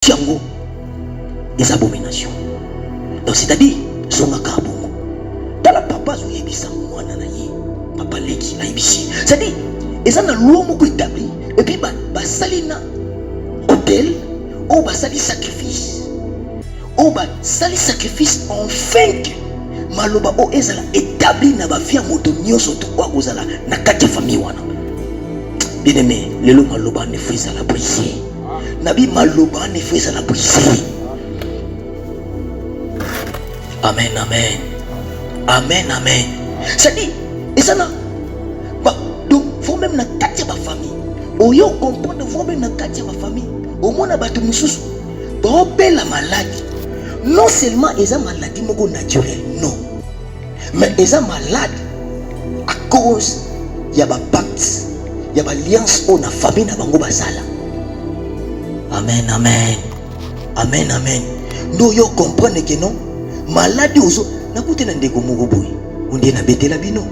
Tiango, les abominations. Donc c'est-à-dire, son akabongo. Dans la papa, je vais dire papa leki la ibisi. C'est-à-dire, ils ont l'homme qui établi. Et puis, salina hôtel, ou sali sacrifice. Ou sali sacrifice enfin que maloba o ezala établi na ba vie moto nyoso to kwa kozala na kati ya famille wana. Bien aimé, lelo maloba ne fait la briser. Nabi maloba ne fait la briser. Amen, amen. Amen, amen. C'est-à-dire, et ça donc, vous même na kati ya ba famille. Oyo comprendre vous même na kati ya ba famille. Au moins na bato mususu. Ba la maladie. Non seulement ils ont maladie moko naturelle, non. Mais ils ont malade à cause y a ba pacte, y a ba alliance on a famille na bango basala. Amen, amen. Amen, amen. Nous yo comprendre que non maladie ozo na kute na ndeko moko boy. On dit na betela bino.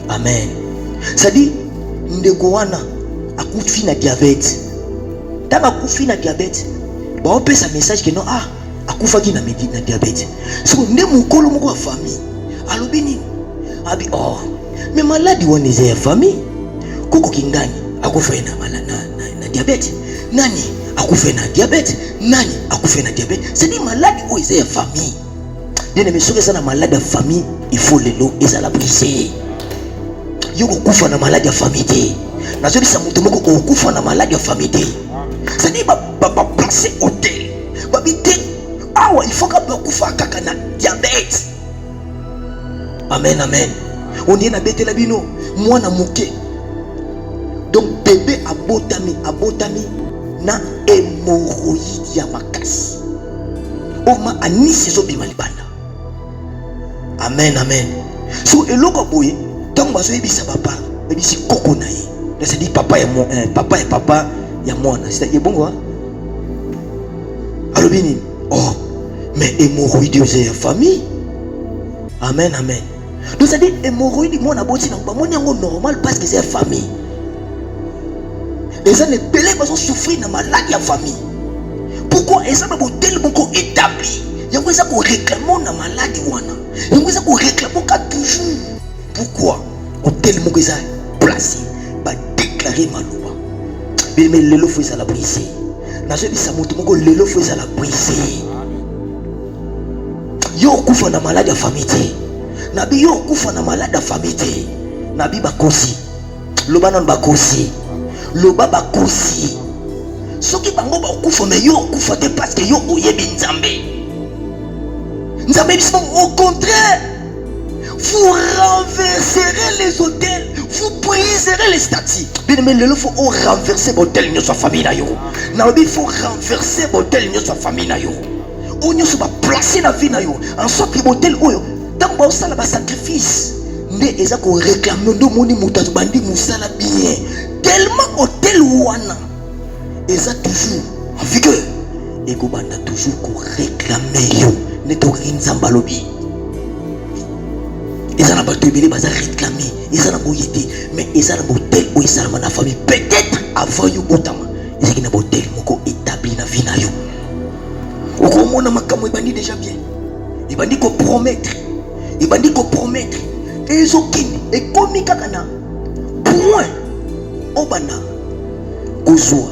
Amen. Ça dit ndeko wana akufi na diabète. Taba akufi na diabète. Ba on pesa message que non akufaki na diabète. So nde mukolo moko wa famille. Alobi nini? Abi mais maladie wana eza ya famille. Koko kingani akufa na diabète. Nani akufa na diabète? Nani akufa na diabète? C'est dit maladie o eza ya famille. Bien aimé, soki eza na maladie ya famille, il faut lelo ezala briser. Yo kokufa na maladie ya famille te. Nazobisa mutu moko kokufa na maladie ya famille te. C'est dit ba placer hôtel. Babite awa il faut ka kufa kaka na diabète. Amen, amen. On dit na betela bino mwana moke. Donc bébé abotami na hémorroïde ya makasi. Oma anisi zo bima libanda. Amen, amen. So eloko boye tant bazo ebisa papa, ebisi koko na ye. C'est-à-dire papa ya mwana. C'est bongo. Alors bien mais hémorroïde c'est la famille. Amen, amen. Donc c'est-à-dire hémorroïde moi na boti na moni yango normal parce que c'est la famille. Les gens ne pelés pas souffrir de maladie à famille. Pourquoi ils ont un tellement établi? Il y a des gens qui réclament la maladie wana. Il y a des gens qui réclament toujours. Pourquoi? Tellement qu'ils ont placé, va déclarer maloba. Mais le lot faut ça la briser. Na je dis ça monte moko le lot faut ça la briser. Yo kufa na maladie à famille te. Nabi yo kufa na maladie à famille te. Nabi bakosi. Loba non bakosi. Loba bakosi. Soki bango ba kufa mais yo kufa te parce que yo oyebi nzambe. Nzambe biso au contraire. Vous renverserez les hôtels, vous briserez les statues. Bien aimé, il faut renverser l'hôtel de sa famille. Il faut renverser l'hôtel de sa famille. On va placer la vie. En sorte que l'hôtel, tant que ça va sacrifice, mais ils ont réclamé de mon immutation, bandi moussala bien. Tellement hôtel wana, ils ont toujours en vigueur. Et ils ont toujours réclamé Netorine Zambalobi. Ils ont réclamé, ils ont boyété, mais ils ont hôtel où ils ont la famille. Peut-être avant you otama, ils ont un hôtel moko établi na vie na yo. Au moment où makamo ibandi déjà bien, il bandi ko promettre, il bandi ko promettre. Et ils ont kini et komi kakana point obana kozwa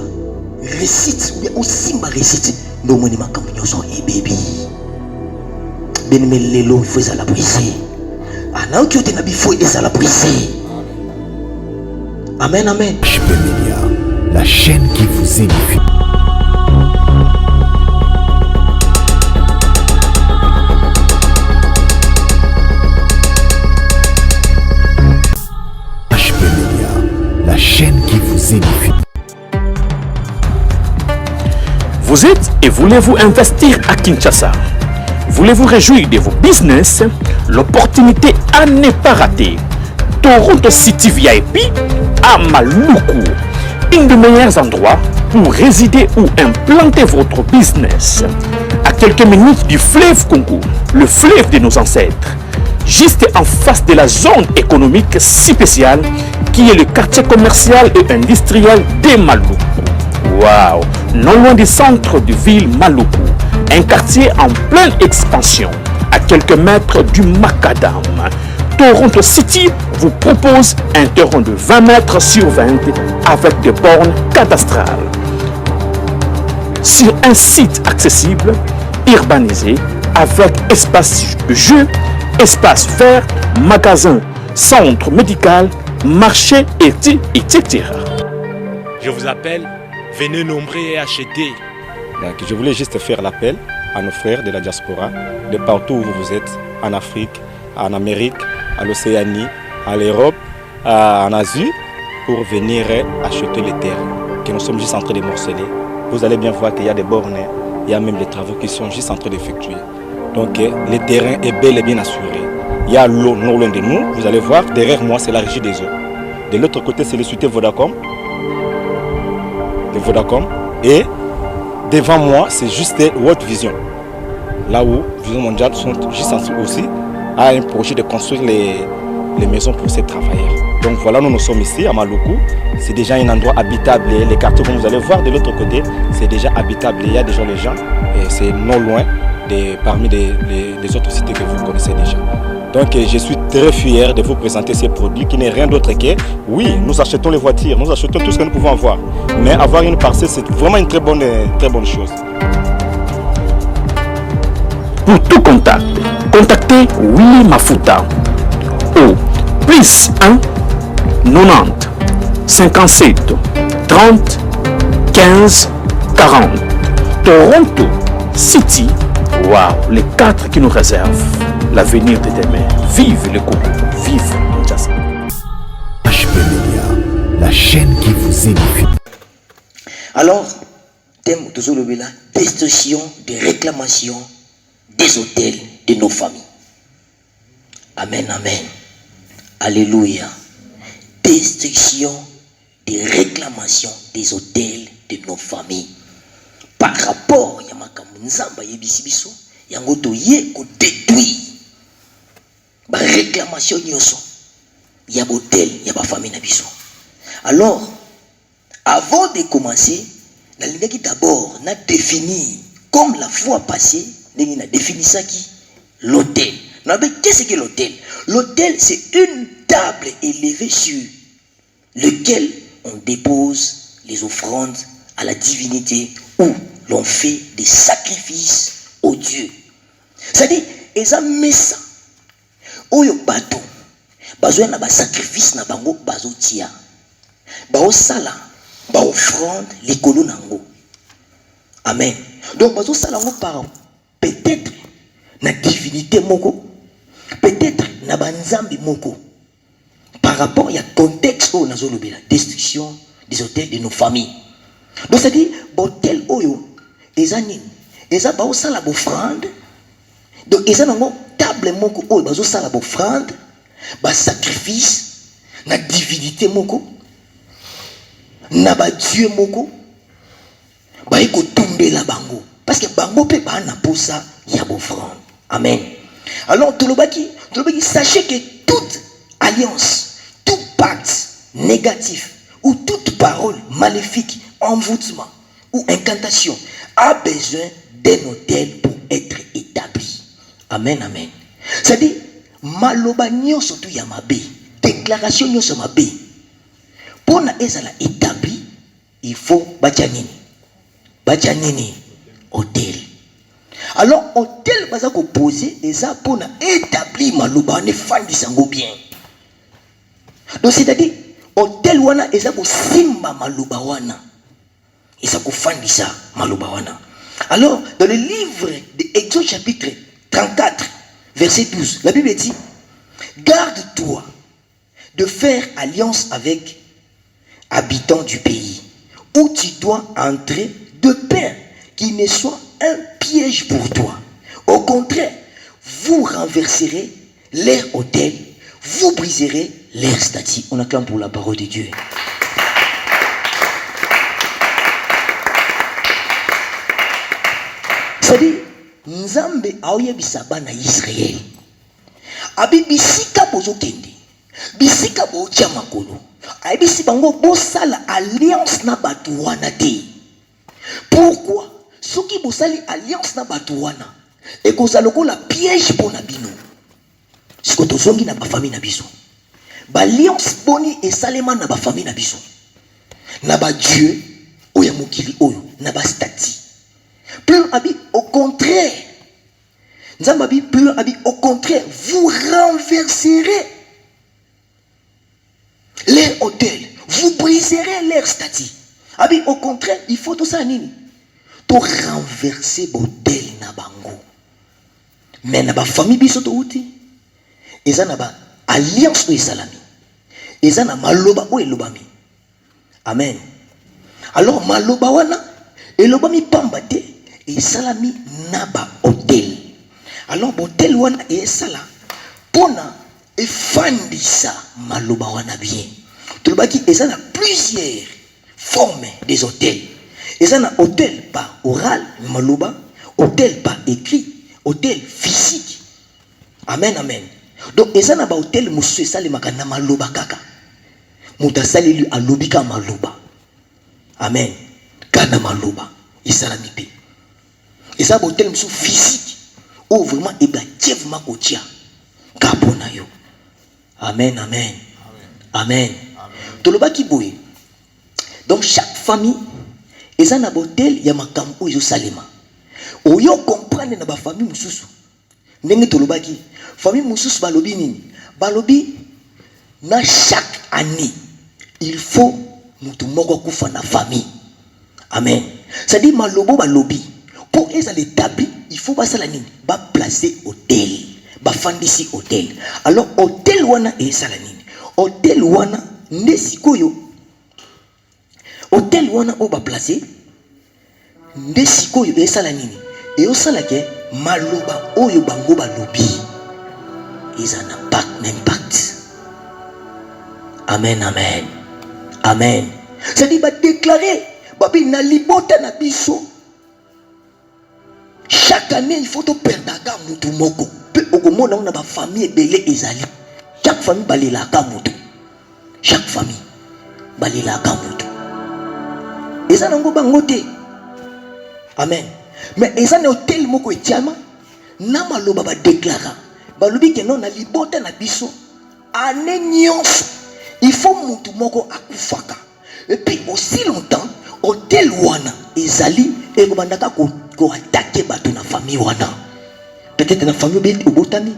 récite ou bien osimba récite no moni makamo nyoso e baby. Ben me lelo il faut ça la briser. Amen, amen, amen. HPMedia, la chaîne qui vous édifie. HPMedia, la chaîne qui vous édifie. Vous êtes et voulez-vous investir à Kinshasa? Voulez-vous réjouir de vos business? L'opportunité à ne pas rater. Toronto City VIP à Maluku, un des meilleurs endroits pour résider ou implanter votre business. À quelques minutes du fleuve Congo, le fleuve de nos ancêtres, juste en face de la zone économique spéciale qui est le quartier commercial et industriel de Maluku. Waouh! Non loin du centre de ville Maluku, un quartier en pleine expansion, à quelques mètres du Macadam. Toronto City vous propose un terrain de 20 mètres sur 20 avec des bornes cadastrales. Sur un site accessible, urbanisé, avec espace de jeu, espace vert, magasin, centre médical, marché, etc. Je vous appelle, venez nombrer et acheter. Donc, je voulais juste faire l'appel à nos frères de la diaspora, de partout où vous êtes, en Afrique, en Amérique, à l'Océanie, à l'Europe, en Asie, pour venir acheter les terres que nous sommes juste en train de morceler. Vous allez bien voir qu'il y a des bornes, il y a même des travaux qui sont juste en train d'effectuer. Donc le terrain est bel et bien assuré. Il y a l'eau non loin de nous, vous allez voir, derrière moi c'est la régie des eaux. De l'autre côté c'est le société Vodacom. Et devant moi c'est juste World Vision. Là où Vision Mondiale sont juste aussi à un projet de construire les maisons pour ces travailleurs. Donc voilà, nous sommes ici à Maluku. C'est déjà un endroit habitable. Les quartiers, comme vous allez voir de l'autre côté, c'est déjà habitable. Il y a déjà les gens et c'est non loin parmi les autres cités que vous connaissez déjà. Donc je suis très fier de vous présenter ces produits qui n'est rien d'autre que, oui, nous achetons les voitures, nous achetons tout ce que nous pouvons avoir. Mais avoir une parcelle, c'est vraiment une très bonne chose. Pour tout contact, contactez Willy Mafuta au plus 1 90 57 30 15 40. Toronto City, waouh, les 4 qui nous réservent l'avenir de demain. Vive le Congo, vive Kinshasa. HP Media, la chaîne qui vous édifie. Alors, thème de la destruction des réclamations des hôtels de nos familles. Amen, amen. Alléluia. Destruction des réclamations des hôtels de nos familles. Par rapport à Yamakamunzamba Yebisibiso, Yangoto Yeko détruit. Ba réclamation nyoso. Y'a hôtel, y'a ba famille nabiso. Alors, avant de commencer, d'abord, on a défini, comme la fois passée, on a défini ça qui l'hôtel. Qu'est-ce que l'hôtel? L'hôtel, c'est une table élevée sur laquelle on dépose les offrandes à la divinité où l'on fait des sacrifices aux dieux. C'est-à-dire, ils ont mis ça. Oyo bato, bazo na ba sacrifice na bango bazo tia. Bao sala, ba offrande likolo nango. Amen. Donc bazo sala ngo par peut-être na divinité moko, peut-être na banzambi moko. Par rapport à contexte où nazo lobela destruction des hôtels de nos familles. Donc ça dit hôtel oyo ezanini, eza bao sala ba offrande. Donc ezanango table moko oyo bazo sala ba offrande, ba sacrifice na divinité moko. Na ba Dieu moko ba eko tumbela bango parce que bango pe ba na posa ya offrande. Amen. Alors tout le baki sachez que toute alliance, tout pacte négatif ou toute parole maléfique, envoûtement ou incantation a besoin d'un hôtel pour être établi. Amen, amen. C'est-à-dire maloba nyonso tu ya mabe, déclaration nyonso mabe. Pour na ezala établi, il faut bachanini. Bachanini hôtel. Alors hôtel baza ko poser eza pour na établi maloba ne fandi sango bien. Donc c'est-à-dire hôtel wana eza ko simba maloba wana. Eza ko fandi sa maloba wana. Alors dans le livre de Exode chapitre 34 verset 12, la Bible dit: garde-toi de faire alliance avec habitants du pays où tu dois entrer de peur qu'il ne soit un piège pour toi. Au contraire, vous renverserez leur autel, vous briserez leur statue. On acclame pour la parole de Dieu. C'est-à-dire, Nzambe aoye bisaba na Israël. Abi bisika bozo kende. Bisika bo tia makolo. Abi si bango bo sala alliance na batu wana te. Pourquoi? Ce qui vous sali alliance na batouana et que ça la piège pour nabino. Ce que tu zongi na ba famille na biso. Ba alliance boni et salema na ba famille na biso. Na ba Dieu oya mokili oyo na ba stati. Plus abi au contraire. Nzambabi plus abi au contraire, vous renverserez leur hôtel, vous briserez leur statut. Abi au contraire, il faut tout ça nini. To renverser l'hôtel na bango. Mais na ba famille biso to uti. Eza na ba alliance o salami. Eza na maloba o elobami. Amen. Alors maloba wana elobami pambate et salami na ba hôtel. Alors hôtel wana et sala pona et fandisa maloba wana bien. Tolobaki eza na plusieurs formes des hôtels. Eza na hôtel par oral maloba, hôtel par écrit, hôtel physique. Amen amen. Donc eza na ba hôtel musu salemaka na maloba kaka. Muta saleli alobika maloba. Amen. Kana maloba isalami pe. Eza ba hôtel musu physique. Oh vraiment vraiment kotia kapona yo. Amen amen. Amen. Tolobaki boye. Donc chaque famille eza na hôtel ya makambo yo salema. Oyo comprendre na ba famille mususu. Ndenge tolobaki famille mususu balobi nini? Balobi na chaque année il faut mutu moko kufa na famille. Amen. Ça dit malobo balobi pour eza l'établi il faut pas ça la nini ba placer hôtel ba fandisi hôtel. Alors hôtel wana et ça la nini hôtel wana ndesikoyo hôtel wana o ba placer ndesikoyo et ça la nini et au sala ke maloba oyo bango ba lobi ils en impact. Amen amen amen. Ça dit ba déclarer babi na libota na biso. Chaque année, il faut te perdre à mutu moko. Peu au monde on a ma famille belé ezali. Chaque famille balela ka mutu. Chaque famille balela ka mutu. Eza nango bangote. Amen. Mais eza na hôtel moko etiama na maloba ba déclara. Balobi ke non na libota na biso. Année nyonso. Il faut mutu moko akufaka. Et puis aussi longtemps hôtel wana ezali et kobandaka ko attaquer bato na famille wana. Peut-être na famille obotami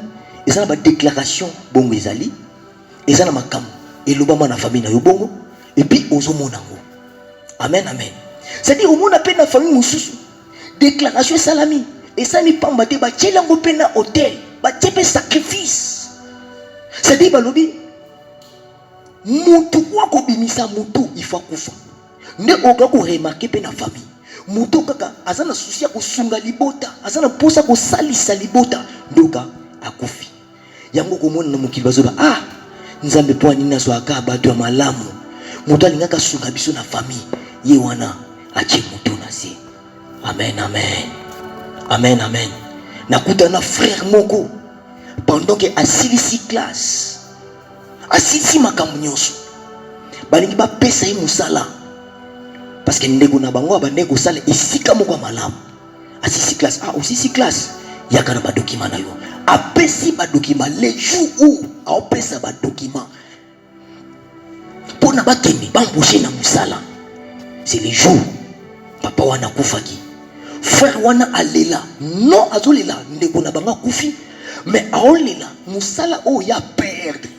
eza na ba déclaration bongo ezali eza na makambo elobama na famille na yo bongo et puis ozomona ngo. Amen amen. C'est-à-dire au monde appelle na famille mususu déclaration salami et ça ni pamba te ba tchelango pe na hôtel ba tchepe sacrifice. C'est-à-dire balobi mutu kwa ko bimisa mutu il faut kufa. Ne oka ko remarquer pe na famille. Mutu kaka azana souci ya kosunga libota, azana posa ko salisa libota, ndoka akufi. Yango ko mona na mokili bazoba nzambe po nini na swaka bato ya malamu. Mutu alingaka sunga biso na famille, ye wana ache mutu na se. Amen amen. Amen amen. Nakuta na frère moko pendant que asilisi classe. Asilisi makambo nyonso. Balingi ba pesa ye musala. Parce que ndeko na bango abandeko sala isika moko malamu. Asisi classe aussi classe yakana ba document na yo. Apesi ba document les jours où apesa ba document. Pona ba kende ba embaucher na musala. C'est les jours papa wana kufaki. Frère wana alela. Non azolela ndeko na bango kufi mais aolela musala o ya perdre.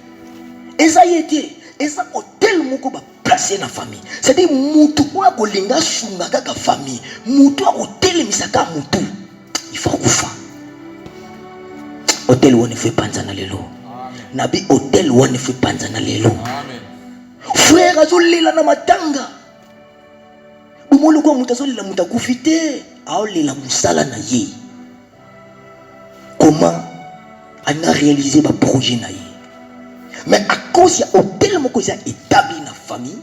Eza yete eza hôtel moko ba placer na famille. C'est-à-dire mutu kwa kolinga sunga kaka famille. Mutu a hôtel misaka mutu. Il faut kufa. Hôtel wone fait panza na lelo. Nabi hôtel wone fait panza na lelo. Amen. Frère azolela na matanga. Bomolo kwa mutu azolela muta kufite. Aolela musala na ye. Comment on a réalisé ba projet na ye. Mais à cause il y a hôtel moko ya établi na famille,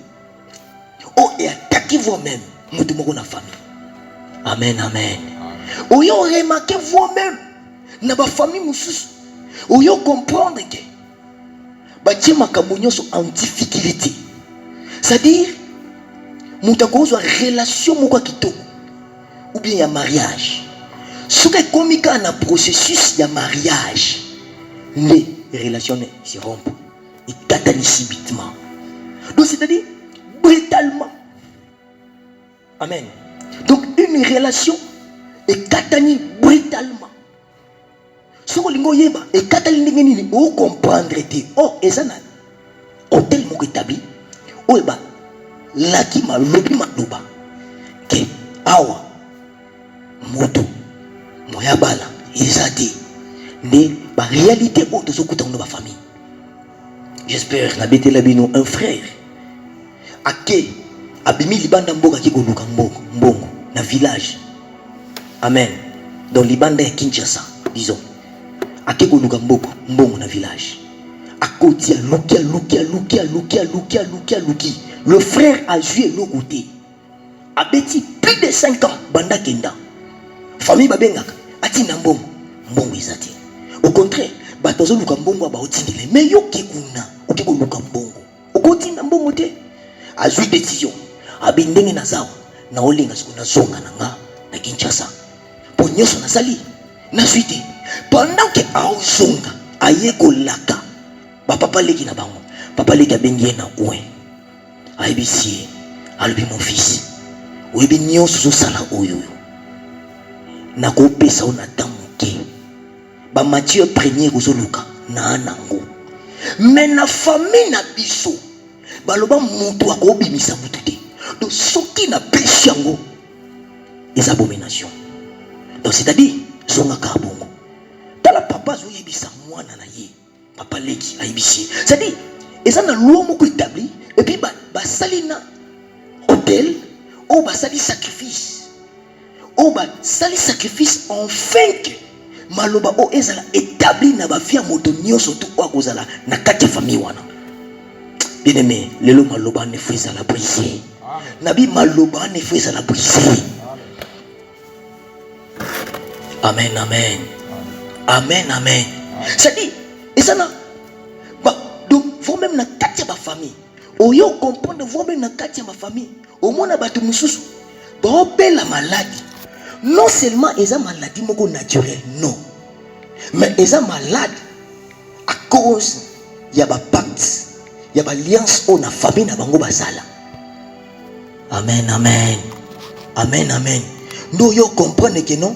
et attaquez vous-même mutu moko na famille. Amen amen. Oyo remarquez vous-même na ba famille mususu. Oyo comprendre que ba tie makambo nyonso en difficulté. C'est-à-dire mutu ko zo relation moko kitoko. ou bien il y a mariage. Ce qui est comique dans le processus de mariage, les relations se rompent. Ils catalysent subitement. Donc c'est-à-dire brutalement. Amen. Donc une relation est catalysée brutalement. Ce que vous voyez, et catalysée, vous comprendrez. Oh, et ça n'a hôtel moko établi. Oh, bah, laki ma lobi ma doba. Que awa moto moya bala ezati ne ba réalité autre ce que dans famille. J'espère na bete la bino un frère ake abimi libanda mboka ki koluka mbongo na village. Amen. Dans libanda ya Kinshasa disons ake koluka mbongo na village. Akotia luki. Le frère a joué l'autre côté. A bêti plus de 5 ans banda kenda. Famille babengaka atina mbongo ezati. Au contraire, batozo luka mbongo ba otindile. Mais yo kekuna okiko luka mbongo. Okotinda mbongo te. A joué décision. Abindenge na zawa na olinga sikuna zonga na nga na Kinshasa. Po nyoso na sali na suite. Pendant que a zonga ayeko laka. Ba papa leki na bango. Papa leki abengi na ouin. Aibisi alobi mon fils. Oyebi nyonso zosala oyo nakopesa ona tamuke ba Matthieu premier kozoluka na nango mais na famille na biso baloba mutu akobimisa mutu te. Donc soki na péché yango les abominations. Donc c'est-à-dire zonga ka bongo tala papa zoyebisa mwana na ye papa leki aibisi c'est-à-dire eza na loi moko établi et puis basalina hôtel ou basali sacrifice ou basali sacrifice enfin que maloba o ezala établi na ba fia moto nyonso to o kozala na kati famille wana. Bien aimé, lelo maloba ne faut ezala brisé. Nabi maloba ne faut ezala brisé. Amen, amen. Amen, amen. C'est-à-dire ezana donc vous-même na kati ya ba famille oyo comprendre vous-même na kati ya ma famille au moins bato mususu ba la maladie non seulement eza maladie moko naturelle non mais eza malade à cause ya ba pacte ya ba alliance on a famille na bango basala. Amen, amen. Amen, amen. Ndo yo comprendre que non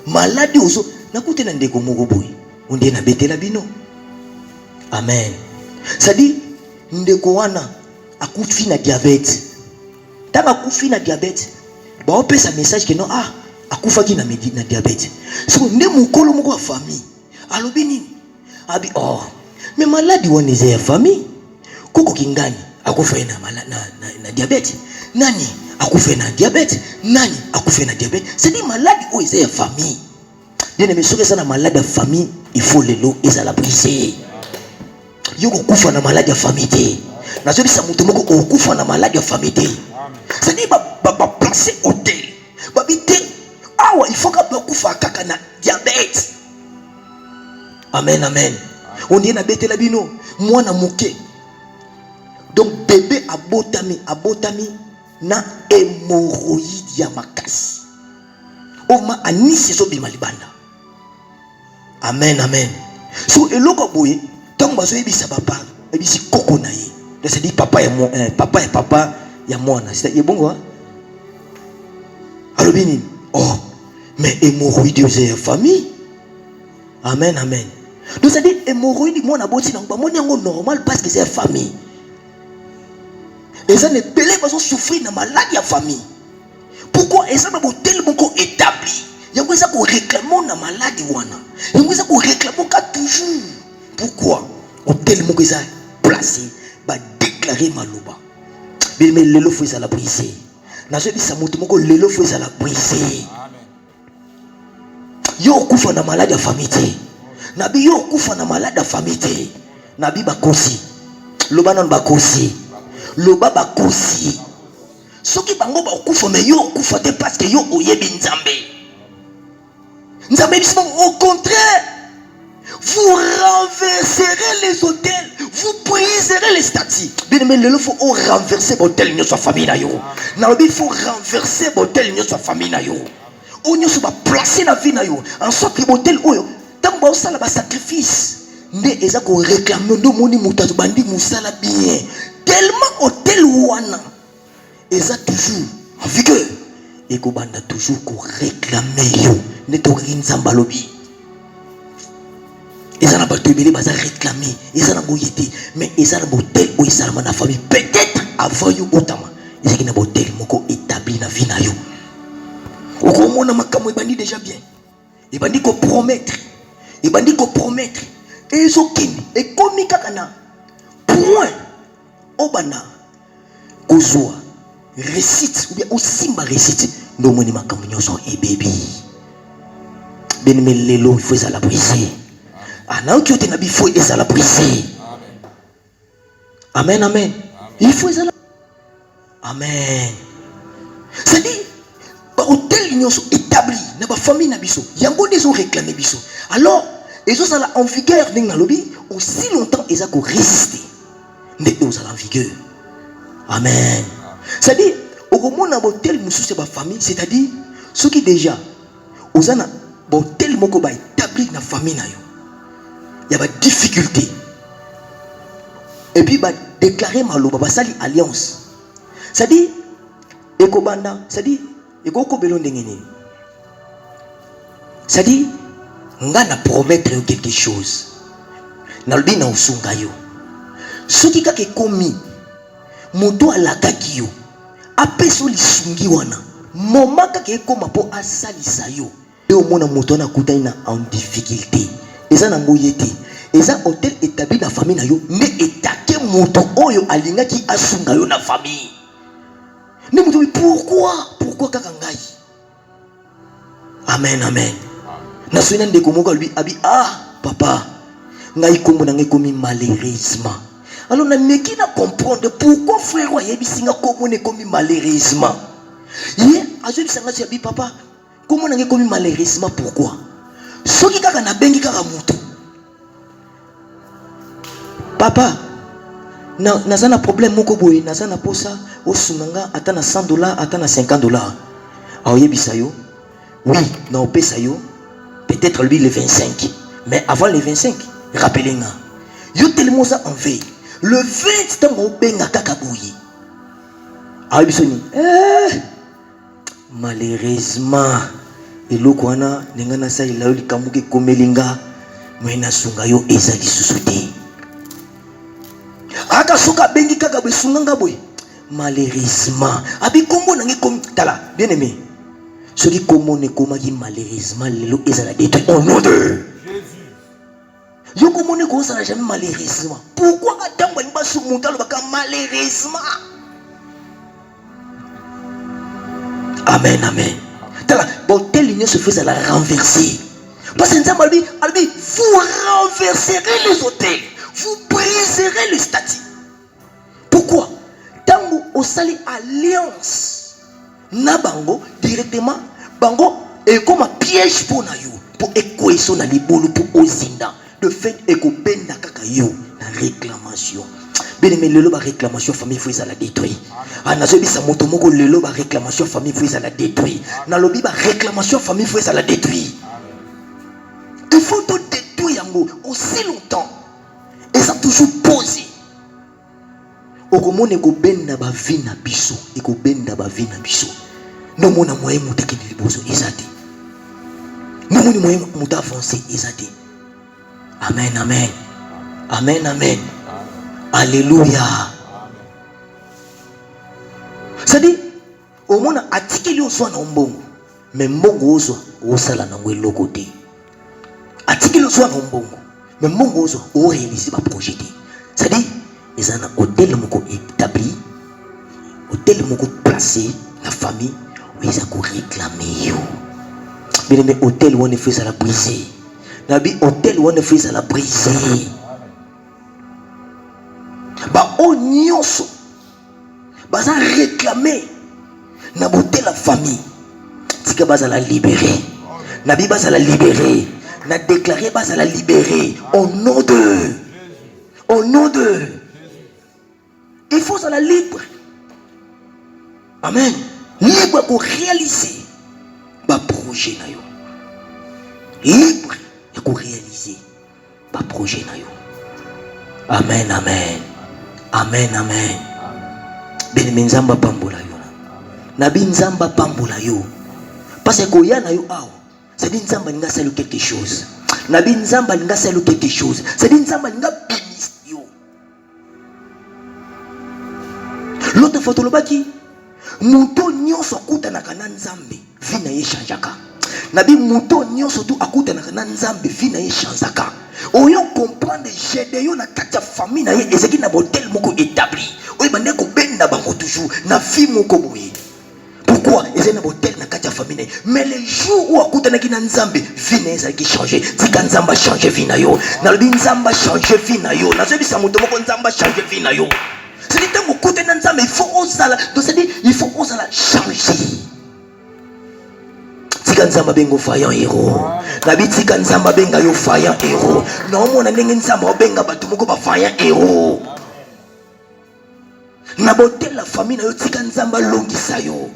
maladie ozo nakute na ndeko moko boy onde na betela bino. Amen. Ça dit ndeko wana akufi na diabète. Taba akufi na diabète. Ba opesa message que non akufaki na diabète. So nde mukolo moko wa famille. Alobi nini? Abi mais maladie wana eza ya famille. Koko kingani akufa na diabète. Nani akufa na diabète? Nani akufa na diabète? C'est dit maladie o eza ya famille. Bien aimé, soki eza na maladie ya famille, il faut lelo eza la briser. Yo kufa na maladie ya famille te. Nazobisa mutu moko okufa na maladie ya famille te. C'est dit ba placer hôtel. Ba bité awa il faut ka kufa kaka na diabète. Amen, amen. On dit na betela bino mwana muke. Donc bébé abotami na hémorroïde ya makasi. Oma anisi zo bima libanda. Amen, amen. So eloko boye tant bazo ebisa papa ebisi koko na ye. C'est dit papa ya mwana. C'est bongo hein? Alors bien mais hémorroïde de famille. Amen, amen. Donc c'est dit hémorroïde mwana boti na ba moni yango normal parce que c'est famille. Et ça ne belé pas souffrir na maladie ya famille. Pourquoi et ça ba tellement ko établi. Yango ça ko réclamer na maladie wana. Yango ça ko réclamer ka toujours. Pourquoi on tellement que ça placé ba déclarer maloba. Mais lelo faut ça la briser. Na je dis ça moto moko lelo faut ça la briser. Yo kufa na maladie ya famille te. Nabi yo kufa na maladie ya famille te. Nabi bakosi. Loba non bakosi. Loba bakosi. Soki bango ba kufa mais yo kufa te parce que yo oyebi nzambe. Nzambe biso au contraire. Vous renverserez les hôtels, vous briserez les statues. Bien aimé, il faut renverser l'hôtel de sa famille. Il faut renverser l'hôtel de sa famille. on se va placer la vie na yo en sorte que hôtel oyo tant ba osala ba sacrifice ne eza ko réclamer ndo moni mutato bandi musala bien tellement hôtel wana eza toujours en vigueur et ko banda toujours ko réclamer yo ne to rinzamba lobi eza na bato ebele baza réclamer eza na boyete mais eza na hôtel o esala na famille peut-être avant yo otama eza ki na hôtel moko établi na vie na yo okomona makambo ebandi déjà bien ebandi ko promettre ezokende ekomi kaka na point obana kozwa récite ou bien osimba récite ndomoni makambo nyonso ebebi benime lelo il faut ezala briser anaoki ote na bifo ezala briser amen amen il faut ezala amen c'est-à-dire ba hôtel nyonso établi na ba famille na biso yango ndezo réclamer biso alors ezosala en vigueur ndenge nalobi aussi longtemps ezako résister nde ezala en vigueur amen c'est-à-dire okomona ba hôtel mususu ba famille c'est-à-dire ceux qui déjà ozana ba hôtel moko ba établi na famille na yo y a ba difficulté et puis ba déclarer maloba ba sali alliance c'est-à-dire ekobanda c'est-à-dire ekoko belo ndenge nini c'est-à-dire nga na promettre quelque chose na lobi na usunga yo soki kaka ekomi moto alakaki yo apeso lisungi wana moma kaka ekoma po asalisa yo e omona moto na kutani na en difficulté eza na ngoye te eza hôtel établi na famille na yo ne etake moto oyo alingaki asunga yo na famille ne moto pourquoi kaka ngai amen amen na soina ndeko moko lui abi papa ngai kombo na ngai komi malheureusement alors na meki na comprendre pourquoi frère wa yebisinga kombo ne komi malheureusement ye azo bisanga si abi papa kombo na ngai komi malheureusement pourquoi soki kaka na bengi kaka mutu papa naza na problème moko boye naza na posa osunganga ata na $100 ata na $50 ayebisa yo oui na opesa yo peut-être lui le 25 mais avant le 25 rappelez-moi yo tellement ça en veille le 20 temps on benga kaka boye ayebisa ni malheureusement eloko wana ninga na sa ila likamuke komelinga mwena sunga yo ezali susuté aka soka bengi kaka besunganga boy malheureusement abi kombo nangi kom tala bien aimé ce qui komone komaki malheureusement lelo ezala détruit au nom de Jésus yo komone ko ça n'a jamais malheureusement pourquoi atambo ni basu mutalo baka malheureusement amen amen tala bon telle union se fait à la renverser parce que nzamba albi vous renverserez les hôtels vous briserez le statut. Pourquoi? Tango osali alliance na bango directement bango et comme un piège pour na yo pour écoeso na libolo pour ozinda de fait ekobenda kaka yo na réclamation bien mais lelo ba réclamation famille faut ça la détruire anazo bisa moto moko lelo ba réclamation famille faut ça la détruire na lobi ba réclamation famille faut ça la détruire il faut tout détruire yango aussi longtemps et ça toujours posé okomone ko benda ba vie na biso e ko benda ba vie na biso no mona moyen mutaki ni liboso ezate no moni moyen muta avancer ezate amen amen amen amen alléluia ça dit au mona atikeli oswa na mbongo mais mbongo oswa osala na ngwe lokote atikeli oswa na mbongo mais mbongo oswa o réaliser ba projet ça dit ils ont un hôtel moko établi hôtel moko placé la famille où ils ont réclamé yo bien mais hôtel où on fait ça la briser nabi hôtel où on fait ça la briser ba onyoso ba ça réclamer na hôtel la famille tika ba ça la libérer nabi ba ça la libérer na déclarer ba ça la libérer au nom de il faut ça la libre. Amen. Libre pour réaliser. Bah projet. projet na yo. Libre et qu'on réaliser ba projet na yo. Amen, amen. Amen, amen. Ben nzamba pambola yo. Na bin nzamba pambola yo. Parce que ya na yo awo. C'est dit nzamba linga salo quelque chose. Na bin nzamba linga salo quelque chose. C'est dit nzamba linga bimis yo. L'autre fois tolobaki muto nyonso akutanaka na nzambe vi na ye changeaka. Nabi muto nyonso tu akutanaka na nzambe vi na ye changeaka. Oyo comprendre jede yo na kati ya famille na ye ezeki na modèle moko établi. Oyo bande ko benda bango toujours na vie moko boye. Pourquoi ezeki na modèle na kati ya famille? Mais le jour où akutanaki na nzambe vi na ye ezaki changer. Tika nzamba changer vi na yo. Na lobi nzamba changer vi na yo. Na zebi sa muto moko nzamba changer vi na yo. C'est-à-dire que il faut oser, c'est-à-dire il faut oser changer. Tika nzamba bengo fayan héros. Nabi tika nzamba benga yo fayan héros. Non mon ndenge nzamba benga batu moko ba fayan héros. Na botel la famille na yo tika nzamba longisa yo.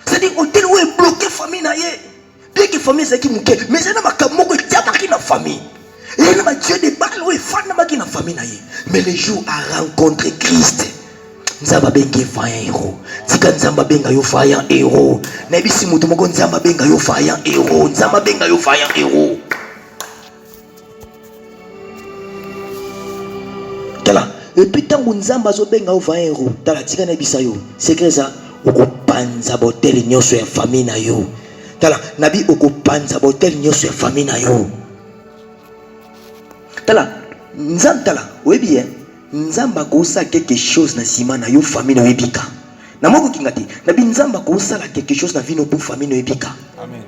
C'est-à-dire hôtel où est bloqué famille na ye. Bien que famille c'est qui mouké, mais c'est na makamoko tiabaki na famille. Et il m'a Dieu des balles où il faut na ma famille na ye. Mais le jour à rencontrer Christ, nzamba benga fayan héros. Tika nzamba benga yo fayan héros. Na bisi mutu moko nzamba benga yo fayan héros. Nzamba benga yo fayan héros. Tala. Et puis tant que nzamba zo benga yo fayan héros. Tala tika na bisa yo. Secret ça okopanza botel nyonso ya famille na yo. Tala nabi okopanza botel nyonso ya famille na yo. Tala nzamba tala oui bien. Nzamba kosa quelque chose na sima na yo famille na ebika. Na moko kingati na bi nzamba kosa la quelque chose na vie no pour famille na ebika. Amen.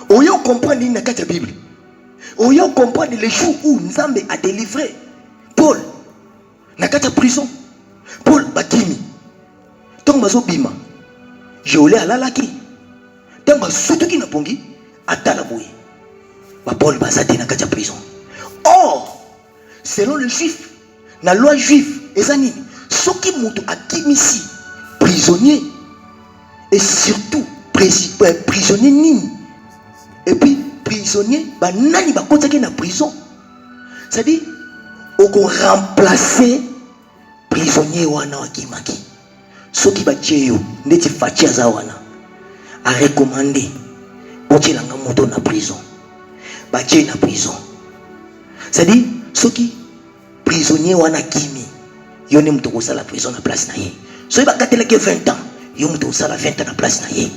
Oyo comprendre na kati ya Bible. Oyo comprendre le jour où Nzambe a délivré Paul na kati ya prison. Paul bakimi. Tant bazo bima. Jolé alalaki. Tant basutuki na pongi atala boye. Ba Paul bazate na kati ya prison. Or, selon le juif, la loi juive, ezani, soki mutu akimisi prisonnier et surtout prisonnier nini. Et puis prisonnier banani bakotaki na prison. C'est-à-dire oko remplacer prisonnier wana wakimaki. Soki bacheyo ndeti fachi za wana a recommander otelanga moto na prison. Bache na prison. C'est-à-dire soki prisonnier wana kimi yo ne muto kosala prison na place na ye. So ba kateleke 20 ans yo muto kosala 20 ans na place na ye.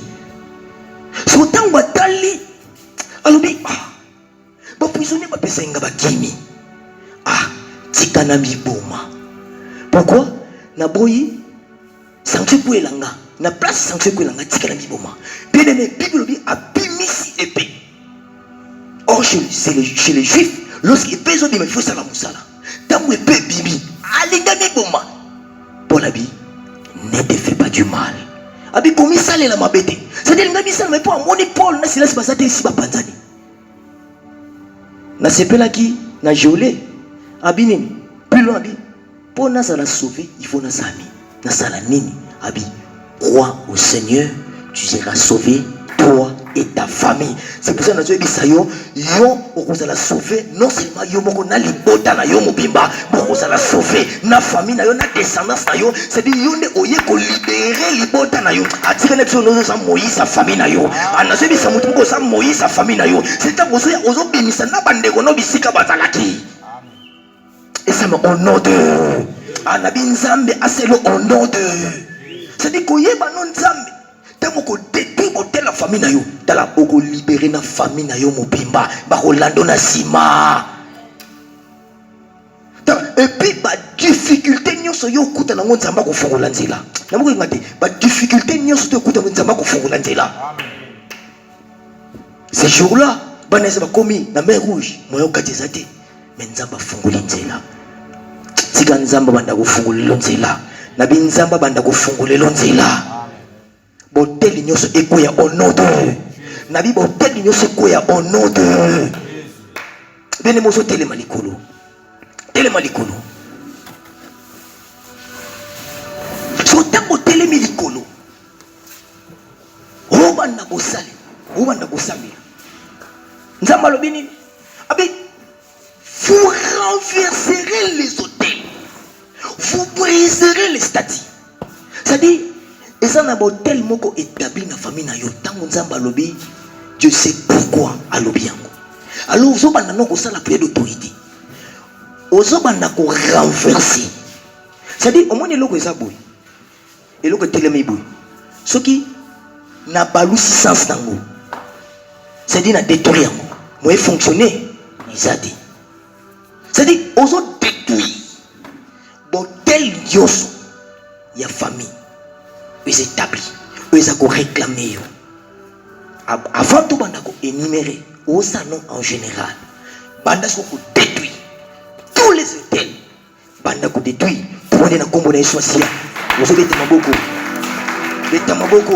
So tango tali alobi ba prisonnier ba pesa nga ba kimi tika na miboma. Pourquoi na boyi sanction pour elanga na place sanction pour elanga tika na miboma. Bien aimé Bible bi abimisi épée. Or chez les juifs lorsqu'il pèse de mes faux salam musala tamu épée bibi alinga miboma. Pour la vie ne te fais pas du mal. Abi komi sale la mabete. C'est-à-dire nga misala mais pour amoni Paul na silence basate ici ba panzani. Na sepela ki na jolé abi nini plus loin abi pour na sala sauver il faut na sami na sala nini abi crois au Seigneur tu seras sauvé toi et ta famille. C'est pour ça que nous avons dit ça yo on la sauver non seulement yo moko na libota na yo mobimba on la sauver na famille na yo na descendance na yo. C'est dire yo ne oye ko libérer libota na yo atire na biso no sa Moïse sa famille na yo anazo bi sa mutu ko sa Moïse sa famille na yo. C'est ta bozo ya ozo bimisa na bandeko no bisika bazalaki. Et ça me au nom de anabi nzambe aselo au nom de. C'est dire ko yeba non nzambe tamo ko détruire botel la famille na yo tala oko libérer na famille na yo mobimba ba rolando na sima. Et puis ba difficulté nyonso yo kuta na nzamba ko fongola nzela na moko ngate ba difficulté nyonso to kuta na nzamba ko fongola nzela. Ce jour là banese ba komi na mer rouge moyo katezate mais nzamba fongoli nzela tika nzamba banda ko fongola nzela na bi nzamba banda ko fongola nzela. Botel nyoso ekoya au nom de nabi botel nyoso ekoya au nom de bene moso telema likolo so tango telemi likolo roba na bosale obanda kosambela nzambe alobi nini abe vous renverserez les hôtels, vous briserez les statues. C'est-à-dire eza na hôtel moko établi na famille na yo tango nzambe alobi Dieu sait pourquoi alobi yango. Alors ozobanda no kosala prière d'autorité, ozobanda ko renverser. C'est-à-dire omoni eloko eza boye, eloko etelemi boye soki na balusi sens nango, c'est-à-dire na détruire yango moye fonctionner izadi. C'est-à-dire ozo détruire botel yoso ya famille les établis les a réclamer yo avant tout banda ko énumérer au salon en général banda ko détruire tous les hôtels banda ko détruire prenez na kombo na Yesu Masia ozo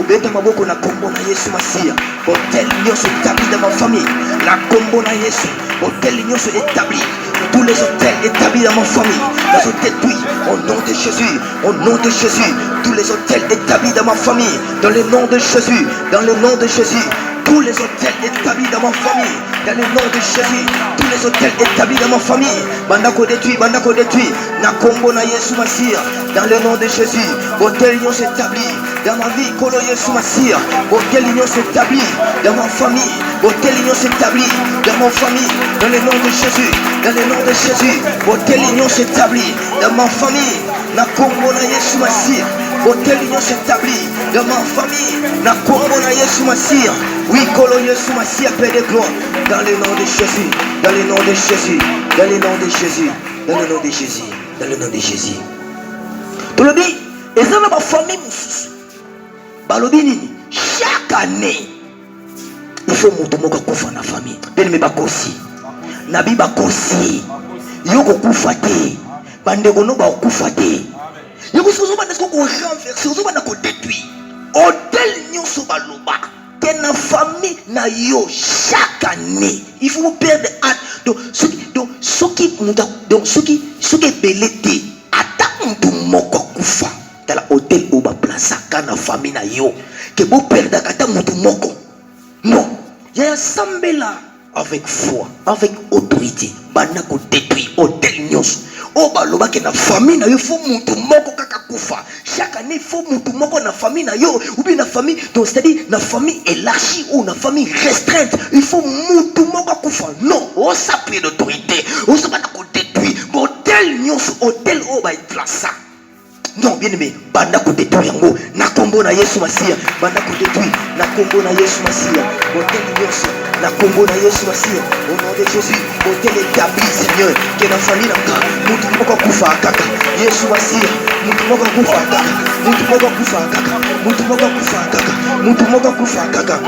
beta maboko na kombo na Yesu Masia hôtel yoso établi dans ma famille la kombo na Yesu hôtel yoso établi tous les hôtels établis dans ma famille, les hôtels détruits au nom de Jésus, au nom de Jésus. Tous les hôtels établis dans ma famille, dans le nom de Jésus, dans le nom de Jésus. Tous les hôtels établis dans ma famille, dans le nom de Jésus. Tous les hôtels établis dans ma famille, bandako détruit, na kombo na Yesu Masia, dans le nom de Jésus. Hôtel union s'établit dans ma vie, kolo Yesu Masia. Hôtel union s'établit dans ma famille, hôtel union s'établit dans ma famille, dans le nom de Jésus, dans le nom de Jésus. Hôtel union s'établit dans ma famille, na kombo na Yesu Masia. Hôtel union s'établit dans ma famille, na kombo na Yesu Masia. Oui, kolo Yesu Masia, Père de gloire, dans le nom de Jésus, dans le nom de Jésus, dans le nom de Jésus, dans le nom de Jésus, dans le nom de Jésus. Tout le dit, et ça, ma famille, balobi nini, chaque année, il faut monter mon koufa na famille. Bien me bakosi, nabi bakosi, yoko koufa te, bande kono ba koufa te. Yoko sozo bande ko renverser, sozo bande ko détruire. Hôtel nyonso baloba. Que na famille na yo chaque année il faut perdre hâte donc ce qui belete ata mtu moko kufa dans la hôtel ou ba place kana famille na yo que bo perdre ata mtu moko non ya sambela avec foi avec autorité bana ko détruire hôtel nyonso o baloba que na famille na yo faut mtu moko kaka kufa chaque année il faut mtu moko na famille na yo ou bien na famille donc c'est-à-dire na famille élargie ou na famille restreinte il faut mtu moko kufa non o s'appuie d'autorité o se bana ko détruire hôtel nyonso hôtel o ba place non bien aimé banda ko détruire yango na kombo na Yesu Masia banda ko détruire na kombo na Yesu Masia hôtel nyonso na kombo na Yesu Masia au nom de Jésus hôtel établi Seigneur que na famille na ka mutu moko kufa kaka Yesu Masia mutu moko kufa kaka mutu moko kufa kaka mutu moko kufa kaka mutu moko kufa kaka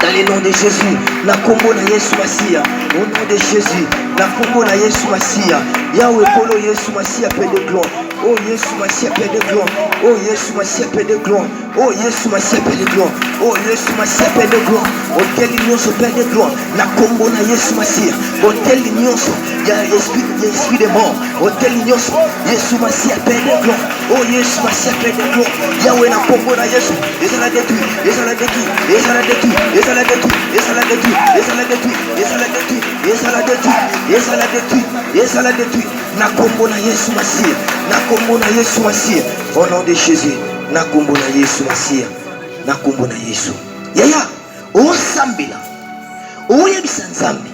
dans le nom de Jésus na kombo na Yesu Masia au nom de Jésus na kombo na Yesu Masia Yahweh kolo Yesu Masia Père de gloire oh Yesu Masia Père de gloire oh Yesu Masia Père de gloire oh Yesu Masia Père de gloire oh Yesu Masia Père de gloire hôtel nyonso Père de gloire na kombo na Yesu Masia hôtel nyonso ya esprit de mort hôtel nyonso Yesu Masia Père de gloire oh Yesu Masia Père de gloire Yahweh na kombo na Yesu ezala détruit ezala détruit ezala détruit ezala détruit ezala détruit ezala détruit ezala détruit ezala détruit ezala détruit ezala détruit na kombo na Yesu Masia na kombo na Yesu Masia au nom de Jésus na kombo na Yesu Masia na kombo na Yesu yaya o sambela o yebisa nzambe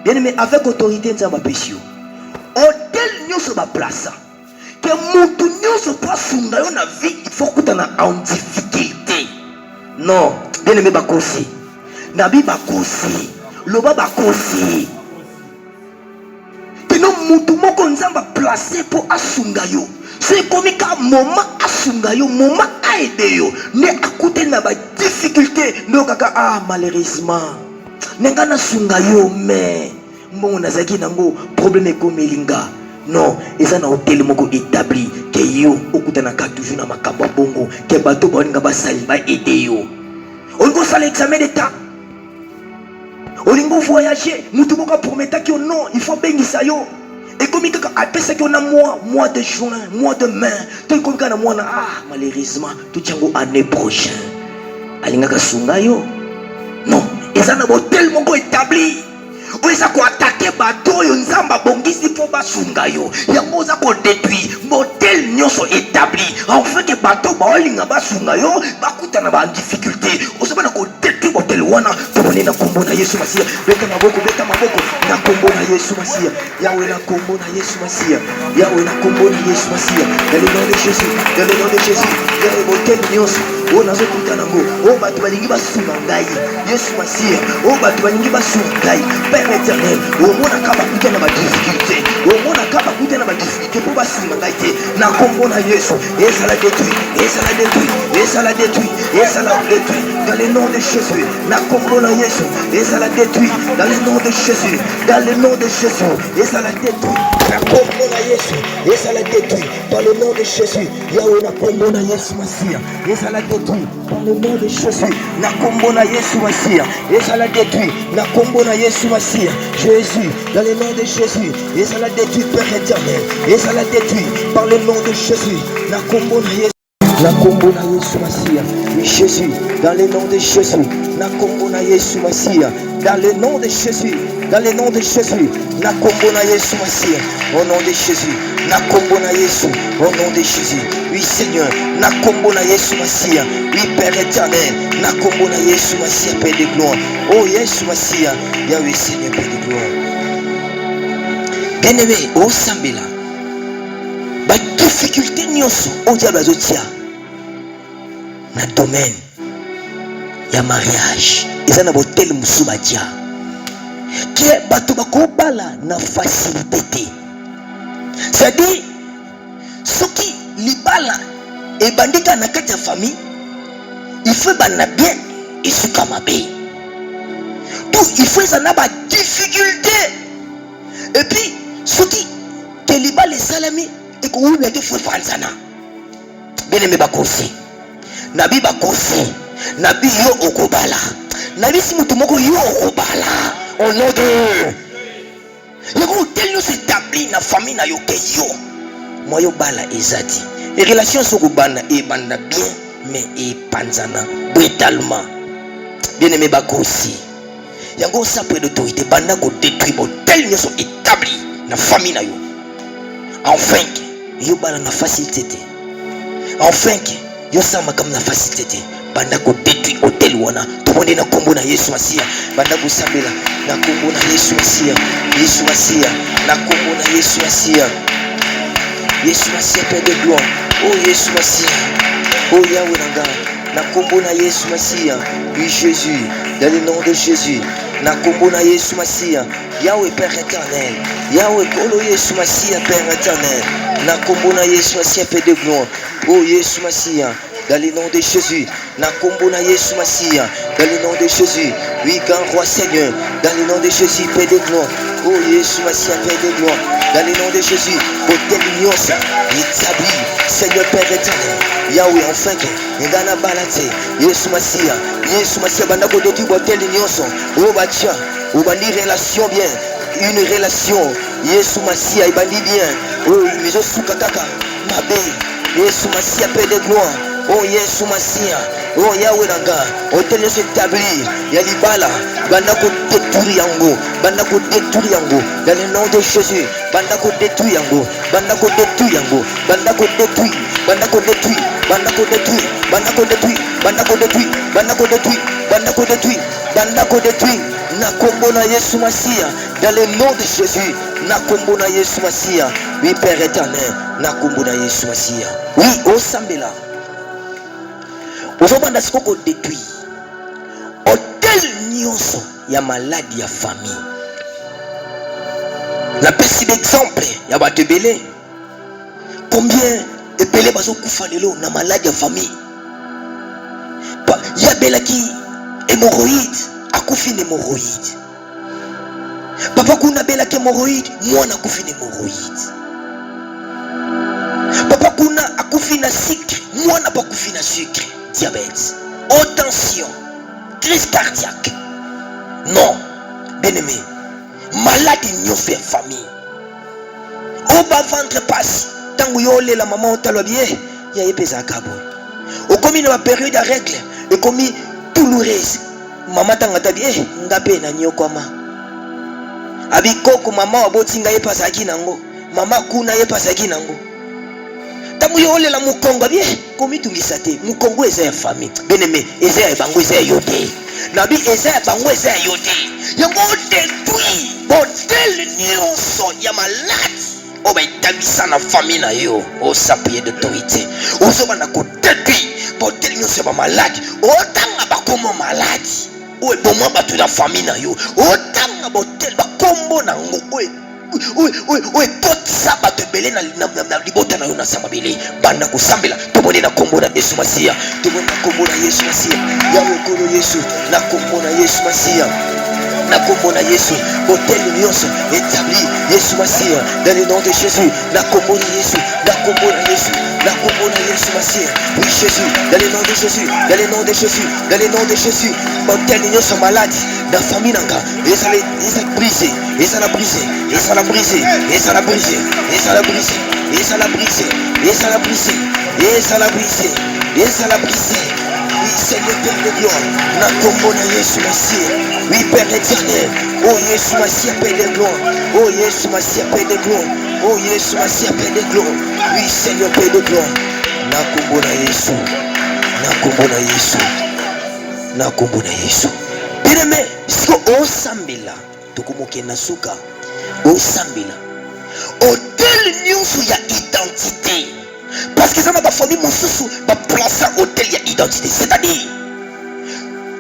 bien aimé avec autorité nzambe apesi yo hôtel nyonso ba place que mutu nyonso po asunga yo na vie il faut kutana en difficulté non bien aimé bakosi nabi bakosi loba bakosi keno mutu moko nzamba placé pour asunga yo c'est comme ka moment asunga yo moment aide yo ne akute na ba difficulté ndo kaka ah malheureusement nenga na sunga yo mais mbongo nazaki nango problème ko melinga non eza na hôtel moko établi ke yo okutana ka toujours na makambo bongo ke bato boninga basali ba aider yo on sala examen d'état olingo voyager mutu moko prometa que non il faut bengisa yo et comme il appelle ça qu'on a mois de juin mois de mai tout comme quand mois ah malheureusement tout tchango année prochaine alinga ka sunga yo eza na botel moko établi oyo eza koatake bato oyo nzambe abongisi mpo basunga yo yango oza kodétruire modele nyonso établi afin ke bato baolinga basunga yo bakutana badifficulté ozobana kodétruire modele wana tomoni na kombo na yesu masiya beta maboko na kombo na yesu masiya yawe na kombo na yesu masiya yawe na kombo na yesu masiya dans le nom de jésus dans le nom de jésus yawe modele nyonso oyo nazokutana nango oyo bato balingi basunga ngai yesu masiya oyo bato balingi basunga ngai Père éternel, au monde à Kabakuta na difficulté, au monde à Kabakuta na difficulté pour basunga ngai te na kombo na Yesu, et ça la détruit, et ça la détruit, et ça la détruit, et ça la détruit dans le nom de Jésus, na kombo na Yesu, et ça la détruit dans le nom de Jésus, dans le nom de Jésus, et ça la détruit na kombo na Yesu, et ça la détruit dans le nom de Jésus, Yahweh na kombo na Yesu Masia, et ça la détruit dans le nom de Jésus, na kombo na Yesu Masia, et ça la détruit na kombo na Yesu Masia. Jésus, dans le nom de Jésus, et ça la détruit, Père éternel, et ça la détruit par le nom de Jésus. Na kombo na Yesu, na kombo na Yesu Masia. Oui, Jésus, dans le nom de Jésus, na kombo na Yesu Masia. Dans le nom de Jésus, dans le nom de Jésus, na kombo na Yesu Masia. Au nom de Jésus, na kombo na Yesu, au nom de Jésus. Oui, Seigneur, na kombo na Yesu Masia. Oui, Père éternel, na kombo na Yesu Masia, Père de gloire. Oh, Yesu Masia, Yahweh Seigneur, Père de gloire. Bien-aimé, au Sambela, ba difficulté nyonso, au diable azotia, na domaine, ya mariage, eza na botel musubatia. Qui bato bakobala na facilité. C'est-à-dire, ce qui libala et bandika na kati ya famille, il faut bana bien et ce kamabe. Tout il faut ça na ba difficulté. Et puis ce qui te libala les salami et ko ubi te faut fanzana. Bien aimé bakosi. Nabi bakosi. Nabi yo okobala. Nabi si mutu moko yo okobala. Au nom de Yoko tel nous s'établit na famille na yoke yo. Moi yo bala ezati. Les relations sont bana et banda bien mais et panzana brutalement. Bien aimé bakosi. Yango sa près d'autorité banda ko détruire tel nous sont établis na famille na yo. Enfin yo bala na facilité. Enfin yo sama comme na facilité. Banda ko détruire hôtel wana tobonde na kombo na Yesu Masia banda ko sambela na kombo na Yesu Masia Yesu Masia na kombo na Yesu Masia Yesu Masia Père de gloire oh Yesu Masia oh Yahweh nanga na kombo na Yesu Masia oui Jésus dans le nom de Jésus na kombo na Yesu Masia Yahweh Père éternel Yahweh kolo Yesu Masia Père éternel na kombo na Yesu Masia Père de gloire oh Yesu Masia dans le nom de Jésus, na kombo na Yesu Masia, dans le nom de Jésus, oui, grand roi Seigneur, dans le nom de Jésus, Père de gloire, oh Yesu Masia, Père de gloire, dans le nom de Jésus, pour telle union, établi, Seigneur Père éternel, Yahweh, enfin, Ngana Balate, Yesu Masia, Bandako de pour telle union, oh Batia, oh Bandi relation bien, une relation, Yesu Masia, il bandi bien, oh, mais je suis Kakaka, ma belle, Yesu Masia, Père de gloire. Oh Yesu Masia, oh Yahweh nanga, hôtel se établir, ya libala, banda ko détruire yango, banda ko détruire yango, dans le nom de Jésus, banda ko détruire yango, banda ko détruire yango, banda ko détruire, banda ko détruire, banda ko détruire, banda ko détruire, banda ko détruire, banda ko détruire, banda ko détruire, banda ko détruire, na kombo na Yesu Masia, dans le nom de Jésus, na kombo na Yesu Masia, oui Père éternel, na kombo na Yesu Masia, oui au Sambela. Ozobanda sikoko détruit hôtel nyonso ya maladie ya famille. La pesi d'exemple ya bato ebele. Combien ebele bazo kufa lelo na maladie ya famille. Ya belaki hémorroïde, akufi na hémorroïde. Papa kuna belaki hémorroïde, mwana akufi na hémorroïde. Papa kuna akufi na sucre, mwana pa akufi na sucre. Diabète, haute tension, crise cardiaque. Non, bien-aimé, malade n'y fait famille. Au bas ventre passe, tant que yole la maman talo bien, y a épais à cabo. Au commis dans la période de règle, et commis douloureuse, Maman tangata bi ngape na nyokoma. Abi koko mama wabotinga ye pasaki nango. Mama kuna ye pasaki nango. Tamu yo ole la mukongo bi komi tungisa te. Mukongo eza ya famille. Bien-aimé, eza ya bango eza ya yote. Nabi eza ya bango eza ya yote. Yango détruit bordel nyonso ya malade. Oba itabisa na famille na yo. O sapier d'autorité. Ozoba na ko détruit bordel nyonso ya malade. Otanga bakomo malade. Oye bomwa batu na famille na yo. Otanga bordel bakombo na ngo. Oye totisa bato ebele na libota na yo na samabele. Banda kusambela tomone na kombo na Yesu Masia. Tomone na kombo na Yesu Masia. Yawe kolo Yesu na kombo na Yesu Masia. Na kombo na Yesu hôtel nyonso établi Yesu Masia dans le nom de Jésus. Na kombo na Yesu, na kombo na Yesu, na kombo na Yesu Masia. Oui Jésus, dans le nom de Jésus, dans le nom de Jésus, dans le nom de Jésus. Hôtel nyonso malade dans famille nanga, eza brisé, eza la brisé, eza la brisé, eza la brisé, eza la brisé, eza la brisé, eza la brisé, eza la brisé, eza la brisé. Oui, Seigneur Père de gloire, na kombo na Yesu Masia. Oui, Père éternel, oh Yesu Masia, Père de gloire, oh Yesu Masia, Père de gloire, oh Yesu Masia, Père de gloire. Oui, Seigneur Père de gloire, na kombo na Yesu, na kombo na Yesu, na kombo na Yesu. Bien-aimé, siko osambela, tokomoke na suka, osambela. Hôtel nyonso ya identité. Parce que ça n'a pas famille mon sous va placer hôtel il y a identité, c'est-à-dire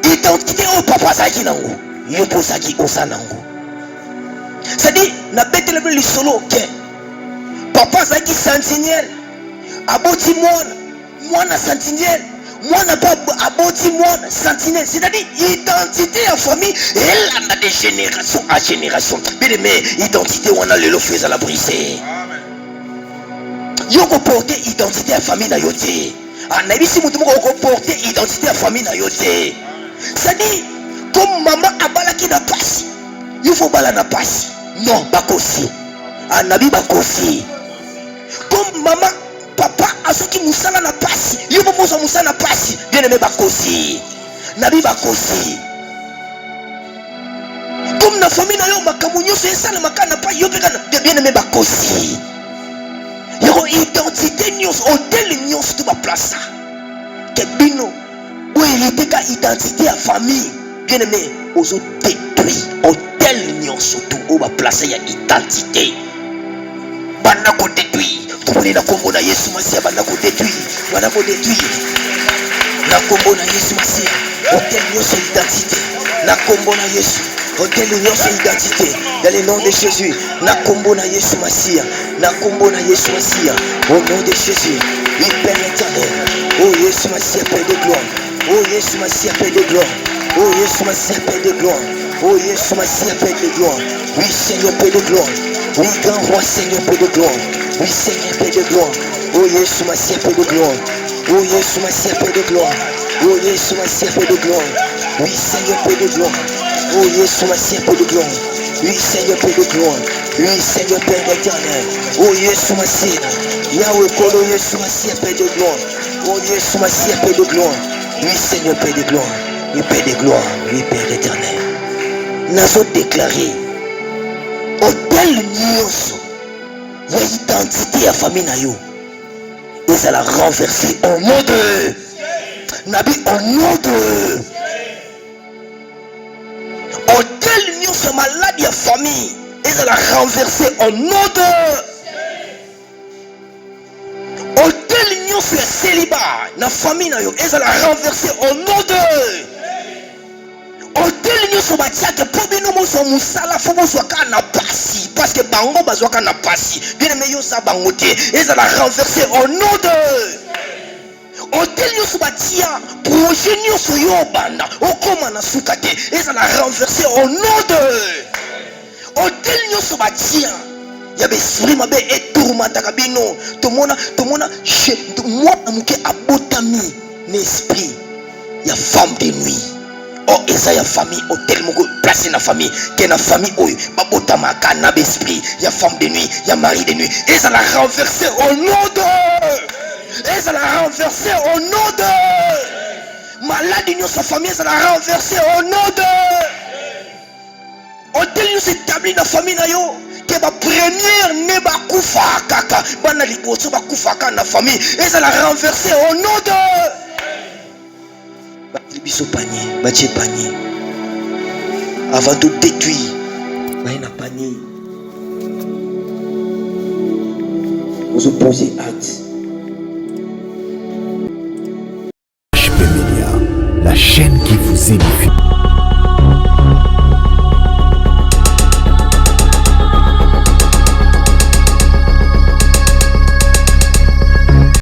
identité au papa zaki nango yo posaki osanango, c'est-à-dire na betele le solo ke papa zaki sentinelle aboti mwana sentinelle mwana pas aboti mwana sentinelle, c'est-à-dire identité en famille elle a de génération à génération. Bien aimé, identité on a le lot faisant la briser. Yo ko porter identité à famille na yote. Anabisi mutu moko ko porter identité à famille na yote. Ça dit comme maman abalaki na pasi. Il faut bala na pasi. Non, bakosi. Anabi bakosi. Comme maman papa asoki musala na pasi. Yo po moso musala na pasi. Bien aimé bakosi. Nabi bakosi. Comme na famille na yo makamu nyoso esala makana pa yo pe kana bien aimé bakosi. Yoko identité nyonso hôtel nyonso to ba place ke bino ou il ka identité à famille bien aimé ozo détruit hôtel nyonso to o ba place ya identité bana ko détruit to pone na kombo na Yesu Masia bana ko détruit bana ko détruit na kombo na Yesu Masia hôtel nyonso identité na kombo na Yesu hôtel nyonso identité dans le nom de Jésus. Na kombo na Yesu Masia, na kombo na Yesu Masia, au nom de Jésus. Oui, Père éternel, oh Yesu Masia, Père de gloire, oh Yesu Masia, Père de gloire, oh Yesu Masia, Père de gloire, oh Yesu Masia, Père de gloire. Oui, Seigneur, Père de gloire, oui, grand roi, Seigneur, Père de gloire, oui, Seigneur, Père de gloire, oh Yesu Masia, Père de gloire, oh Yesu Masia, Père de gloire, oh Yesu Masia, Père de gloire, oui, Seigneur, Père de gloire. Oh Yesu Masia, Père de gloire. Oui, Seigneur, Père de gloire. Oui, Seigneur, Père éternel. Oh Yesu Masia. Yahweh, Kolo Yesu Masia, Père de gloire. Oh Yesu Masia, Père de gloire. Oui, Seigneur, Père de gloire. Oui, Père de gloire. Oui, Père éternel. Nous avons déclaré. Hôtel nyonso. Ya identité à famille na yo. Et ça l'a renversé au nom de. Nabi au nom de. Hôtel nyonso malade ya famille et ça l'a renversé au nom de. Hôtel nyonso ya célibat na famille na yo et ça l'a renversé au nom de. Hôtel nyonso batiaka po bino moso musala fo moso ka na pasi parce que bango bazwaka na pasi bien aimé yo sa bango te et ça l'a renversé au nom de. Hôtel nyonso batia projet nyonso yo banda okoma na suka te et ça l'a renversé au nom de. Hôtel nyonso batia ya besuri mabe eturumata bino tomona moi amuke abotami n'esprit ya femme de nuit. Oh eza ya famille hôtel moko placé na famille que na famille oyo babotama kana besprit ya femme de nuit ya mari de nuit et ça l'a renversé au nom de. Et ça l'a renversé au nom de. Maladie nous sa famille ça la renversé au nom de. Hôtel nous établi dans la famille na yo. Que ma première ne ba kufa kaka. Bana liboso ba kufa kaka na famille. Et ça la renversé au nom de. Biso panier, bâti panier. Avant de détruire, un panier. Vous opposez acte.